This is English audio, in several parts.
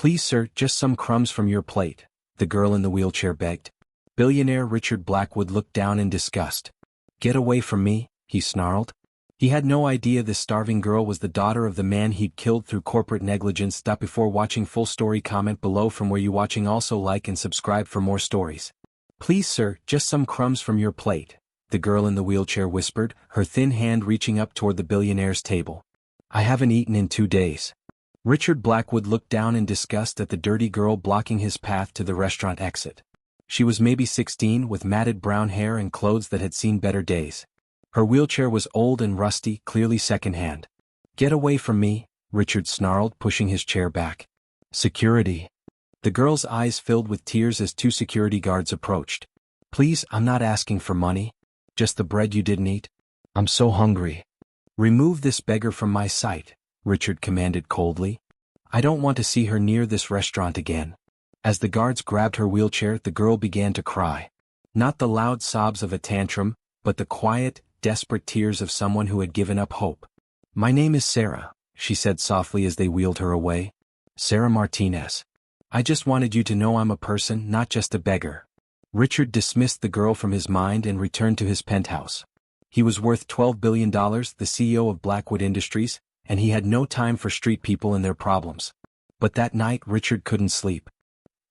Please sir, just some crumbs from your plate, the girl in the wheelchair begged. Billionaire Richard Blackwood looked down in disgust. Get away from me, he snarled. He had no idea this starving girl was the daughter of the man he'd killed through corporate negligence. Before watching full story, comment below from where you watching. Also like and subscribe for more stories. Please sir, just some crumbs from your plate, the girl in the wheelchair whispered, her thin hand reaching up toward the billionaire's table. I haven't eaten in 2 days. Richard Blackwood looked down in disgust at the dirty girl blocking his path to the restaurant exit. She was maybe 16 with matted brown hair and clothes that had seen better days. Her wheelchair was old and rusty, clearly secondhand. Get away from me, Richard snarled, pushing his chair back. Security. The girl's eyes filled with tears as 2 security guards approached. Please, I'm not asking for money. Just the bread you didn't eat. I'm so hungry. Remove this beggar from my sight, Richard commanded coldly. I don't want to see her near this restaurant again. As the guards grabbed her wheelchair, the girl began to cry. Not the loud sobs of a tantrum, but the quiet, desperate tears of someone who had given up hope. My name is Sarah, she said softly as they wheeled her away. Sarah Martinez. I just wanted you to know I'm a person, not just a beggar. Richard dismissed the girl from his mind and returned to his penthouse. He was worth $12 billion, the CEO of Blackwood Industries, and he had no time for street people and their problems. But that night Richard couldn't sleep.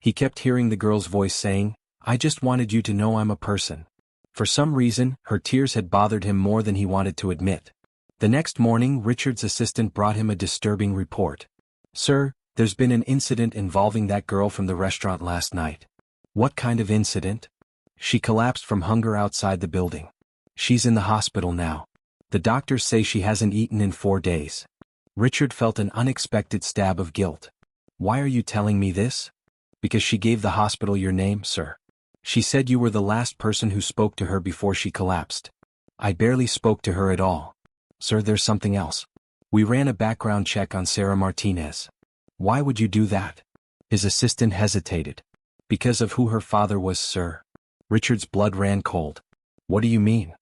He kept hearing the girl's voice saying, I just wanted you to know I'm a person. For some reason, her tears had bothered him more than he wanted to admit. The next morning, Richard's assistant brought him a disturbing report. Sir, there's been an incident involving that girl from the restaurant last night. What kind of incident? She collapsed from hunger outside the building. She's in the hospital now. The doctors say she hasn't eaten in 4 days. Richard felt an unexpected stab of guilt. Why are you telling me this? Because she gave the hospital your name, sir. She said you were the last person who spoke to her before she collapsed. I barely spoke to her at all. Sir, there's something else. We ran a background check on Sarah Martinez. Why would you do that? His assistant hesitated. Because of who her father was, sir. Richard's blood ran cold. What do you mean?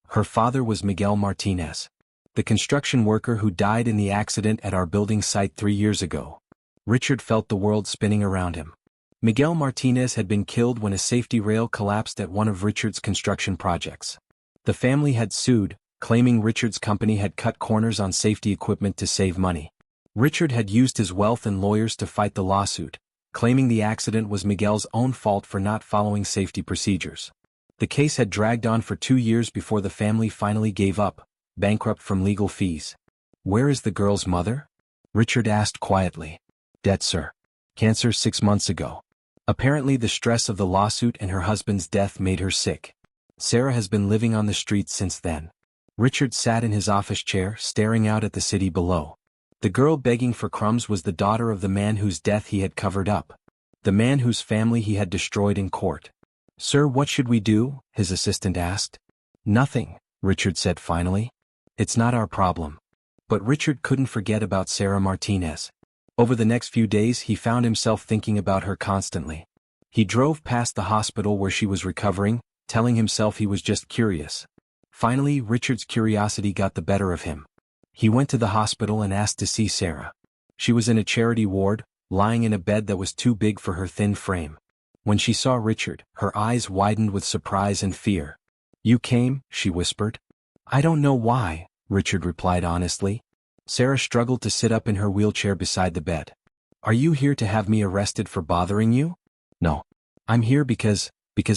Her father was Miguel Martinez, the construction worker who died in the accident at our building site 3 years ago. Richard felt the world spinning around him. Miguel Martinez had been killed when a safety rail collapsed at one of Richard's construction projects. The family had sued, claiming Richard's company had cut corners on safety equipment to save money. Richard had used his wealth and lawyers to fight the lawsuit, claiming the accident was Miguel's own fault for not following safety procedures. The case had dragged on for 2 years before the family finally gave up, bankrupt from legal fees. Where is the girl's mother? Richard asked quietly. Dead, sir. Cancer 6 months ago. Apparently the stress of the lawsuit and her husband's death made her sick. Sarah has been living on the streets since then. Richard sat in his office chair, staring out at the city below. The girl begging for crumbs was the daughter of the man whose death he had covered up. The man whose family he had destroyed in court. Sir, what should we do? His assistant asked. Nothing, Richard said finally. It's not our problem. But Richard couldn't forget about Sarah Martinez. Over the next few days he found himself thinking about her constantly. He drove past the hospital where she was recovering, telling himself he was just curious. Finally, Richard's curiosity got the better of him. He went to the hospital and asked to see Sarah. She was in a charity ward, lying in a bed that was too big for her thin frame. When she saw Richard, her eyes widened with surprise and fear. You came, she whispered. I don't know why, Richard replied honestly. Sarah struggled to sit up in her wheelchair beside the bed. Are you here to have me arrested for bothering you? No. I'm here because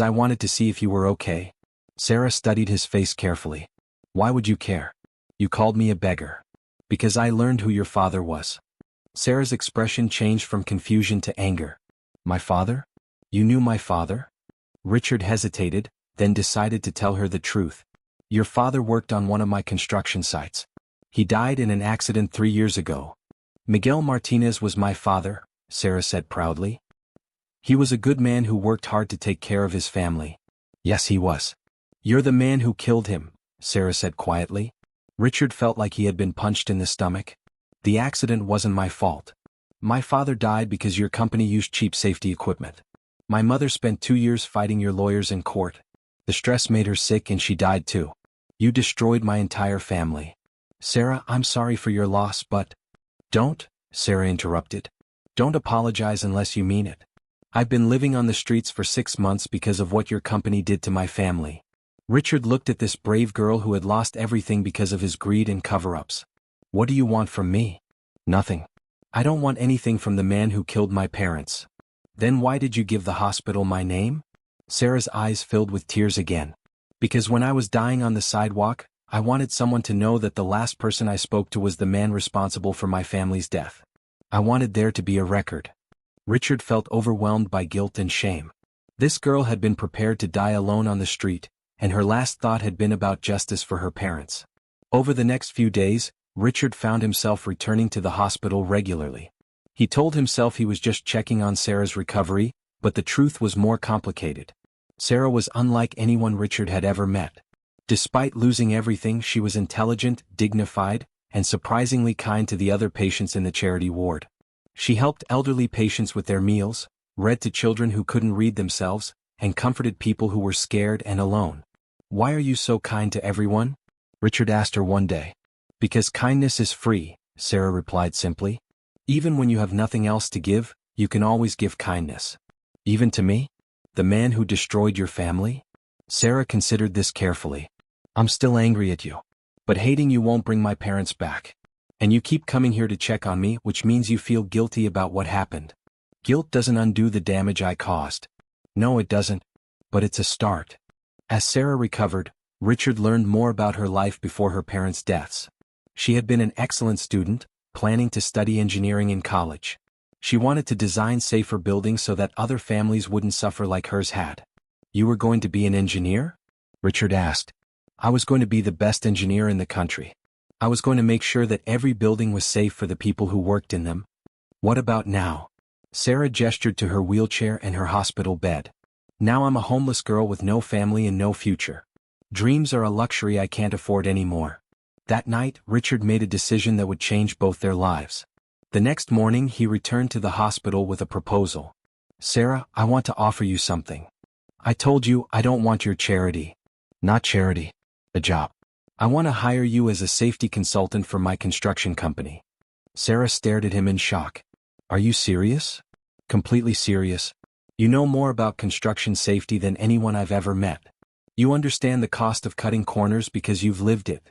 I wanted to see if you were okay. Sarah studied his face carefully. Why would you care? You called me a beggar. Because I learned who your father was. Sarah's expression changed from confusion to anger. My father? You knew my father? Richard hesitated, then decided to tell her the truth. Your father worked on one of my construction sites. He died in an accident 3 years ago. Miguel Martinez was my father, Sarah said proudly. He was a good man who worked hard to take care of his family. Yes, he was. You're the man who killed him, Sarah said quietly. Richard felt like he had been punched in the stomach. The accident wasn't my fault. My father died because your company used cheap safety equipment. My mother spent 2 years fighting your lawyers in court. The stress made her sick and she died too. You destroyed my entire family. Sarah, I'm sorry for your loss, but... Don't, Sarah interrupted. Don't apologize unless you mean it. I've been living on the streets for 6 months because of what your company did to my family. Richard looked at this brave girl who had lost everything because of his greed and cover-ups. What do you want from me? Nothing. I don't want anything from the man who killed my parents. Then why did you give the hospital my name? Sarah's eyes filled with tears again. Because when I was dying on the sidewalk, I wanted someone to know that the last person I spoke to was the man responsible for my family's death. I wanted there to be a record. Richard felt overwhelmed by guilt and shame. This girl had been prepared to die alone on the street, and her last thought had been about justice for her parents. Over the next few days, Richard found himself returning to the hospital regularly. He told himself he was just checking on Sarah's recovery, but the truth was more complicated. Sarah was unlike anyone Richard had ever met. Despite losing everything, she was intelligent, dignified, and surprisingly kind to the other patients in the charity ward. She helped elderly patients with their meals, read to children who couldn't read themselves, and comforted people who were scared and alone. Why are you so kind to everyone? Richard asked her one day. Because kindness is free, Sarah replied simply. Even when you have nothing else to give, you can always give kindness. Even to me? The man who destroyed your family? Sarah considered this carefully. I'm still angry at you. But hating you won't bring my parents back. And you keep coming here to check on me, which means you feel guilty about what happened. Guilt doesn't undo the damage I caused. No, it doesn't. But it's a start. As Sarah recovered, Richard learned more about her life before her parents' deaths. She had been an excellent student, planning to study engineering in college. She wanted to design safer buildings so that other families wouldn't suffer like hers had. You were going to be an engineer? Richard asked. I was going to be the best engineer in the country. I was going to make sure that every building was safe for the people who worked in them. What about now? Sarah gestured to her wheelchair and her hospital bed. Now I'm a homeless girl with no family and no future. Dreams are a luxury I can't afford anymore. That night, Richard made a decision that would change both their lives. The next morning, he returned to the hospital with a proposal. Sarah, I want to offer you something. I told you I don't want your charity. Not charity. A job. I want to hire you as a safety consultant for my construction company. Sarah stared at him in shock. Are you serious? Completely serious. You know more about construction safety than anyone I've ever met. You understand the cost of cutting corners because you've lived it.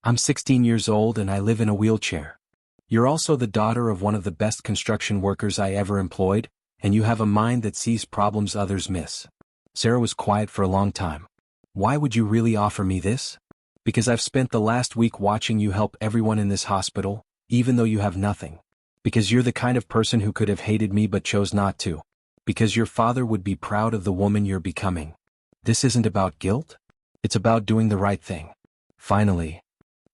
I'm 16 years old and I live in a wheelchair. You're also the daughter of one of the best construction workers I ever employed, and you have a mind that sees problems others miss. Sarah was quiet for a long time. Why would you really offer me this? Because I've spent the last week watching you help everyone in this hospital, even though you have nothing. Because you're the kind of person who could have hated me but chose not to. Because your father would be proud of the woman you're becoming. This isn't about guilt. It's about doing the right thing. Finally,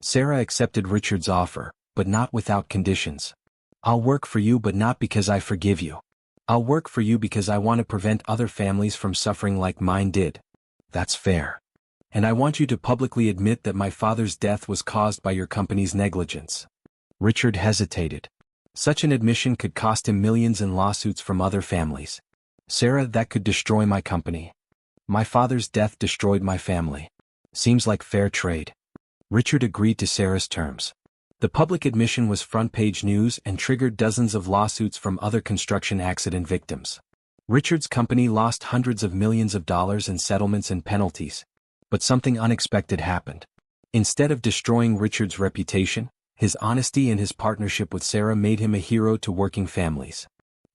Sarah accepted Richard's offer, but not without conditions. I'll work for you but not because I forgive you. I'll work for you because I want to prevent other families from suffering like mine did. That's fair. And I want you to publicly admit that my father's death was caused by your company's negligence. Richard hesitated. Such an admission could cost him millions in lawsuits from other families. Sarah, that could destroy my company. My father's death destroyed my family. Seems like fair trade. Richard agreed to Sarah's terms. The public admission was front-page news and triggered dozens of lawsuits from other construction accident victims. Richard's company lost hundreds of millions of dollars in settlements and penalties. But something unexpected happened. Instead of destroying Richard's reputation, his honesty and his partnership with Sarah made him a hero to working families.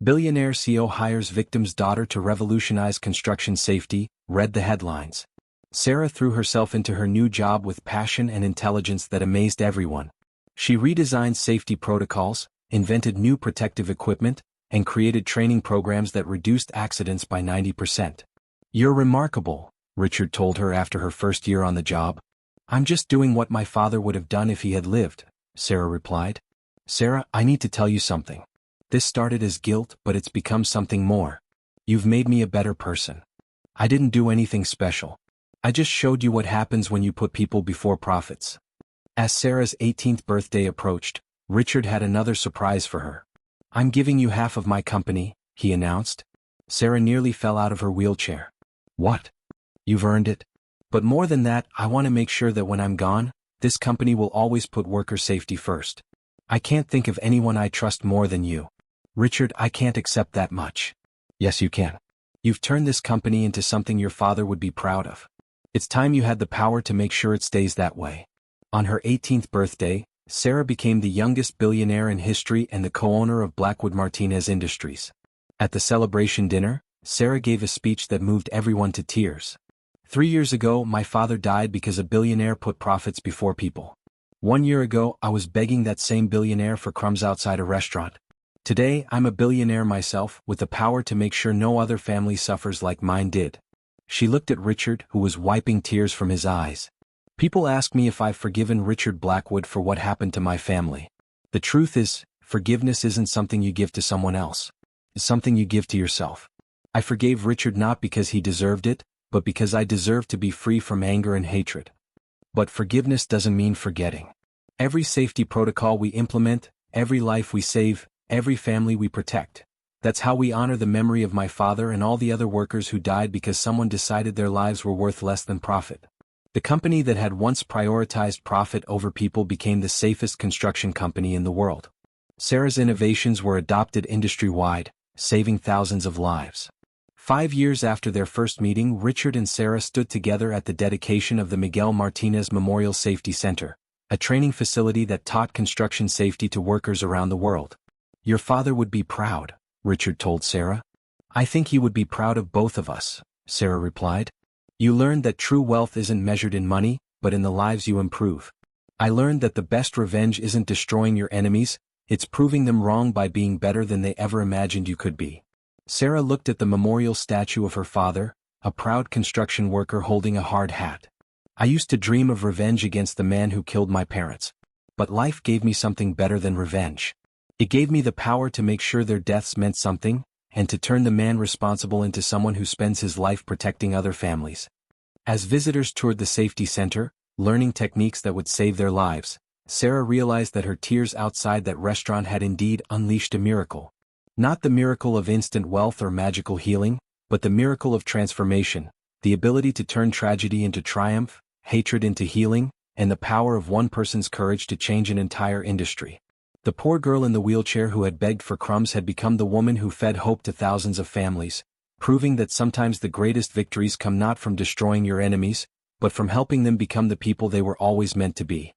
Billionaire CEO hires victim's daughter to revolutionize construction safety, read the headlines. Sarah threw herself into her new job with passion and intelligence that amazed everyone. She redesigned safety protocols, invented new protective equipment, and created training programs that reduced accidents by 90%. You're remarkable, Richard told her after her first year on the job. I'm just doing what my father would have done if he had lived, Sarah replied. Sarah, I need to tell you something. This started as guilt, but it's become something more. You've made me a better person. I didn't do anything special. I just showed you what happens when you put people before profits. As Sarah's 18th birthday approached, Richard had another surprise for her. I'm giving you half of my company, he announced. Sarah nearly fell out of her wheelchair. What? You've earned it. But more than that, I want to make sure that when I'm gone, this company will always put worker safety first. I can't think of anyone I trust more than you. Richard, I can't accept that much. Yes, you can. You've turned this company into something your father would be proud of. It's time you had the power to make sure it stays that way. On her 18th birthday, Sarah became the youngest billionaire in history and the co-owner of Blackwood Martinez Industries. At the celebration dinner, Sarah gave a speech that moved everyone to tears. 3 years ago, my father died because a billionaire put profits before people. 1 year ago, I was begging that same billionaire for crumbs outside a restaurant. Today, I'm a billionaire myself, with the power to make sure no other family suffers like mine did. She looked at Richard, who was wiping tears from his eyes. People ask me if I've forgiven Richard Blackwood for what happened to my family. The truth is, forgiveness isn't something you give to someone else. It's something you give to yourself. I forgave Richard not because he deserved it, but because I deserved to be free from anger and hatred. But forgiveness doesn't mean forgetting. Every safety protocol we implement, every life we save, every family we protect. That's how we honor the memory of my father and all the other workers who died because someone decided their lives were worth less than profit. The company that had once prioritized profit over people became the safest construction company in the world. Sarah's innovations were adopted industry-wide, saving thousands of lives. 5 years after their first meeting, Richard and Sarah stood together at the dedication of the Miguel Martinez Memorial Safety Center, a training facility that taught construction safety to workers around the world. Your father would be proud, Richard told Sarah. I think he would be proud of both of us, Sarah replied. You learned that true wealth isn't measured in money, but in the lives you improve. I learned that the best revenge isn't destroying your enemies, it's proving them wrong by being better than they ever imagined you could be. Sarah looked at the memorial statue of her father, a proud construction worker holding a hard hat. I used to dream of revenge against the man who killed my parents. But life gave me something better than revenge. It gave me the power to make sure their deaths meant something, and to turn the man responsible into someone who spends his life protecting other families. As visitors toured the safety center, learning techniques that would save their lives, Sarah realized that her tears outside that restaurant had indeed unleashed a miracle. Not the miracle of instant wealth or magical healing, but the miracle of transformation, the ability to turn tragedy into triumph, hatred into healing, and the power of one person's courage to change an entire industry. The poor girl in the wheelchair who had begged for crumbs had become the woman who fed hope to thousands of families, proving that sometimes the greatest victories come not from destroying your enemies, but from helping them become the people they were always meant to be.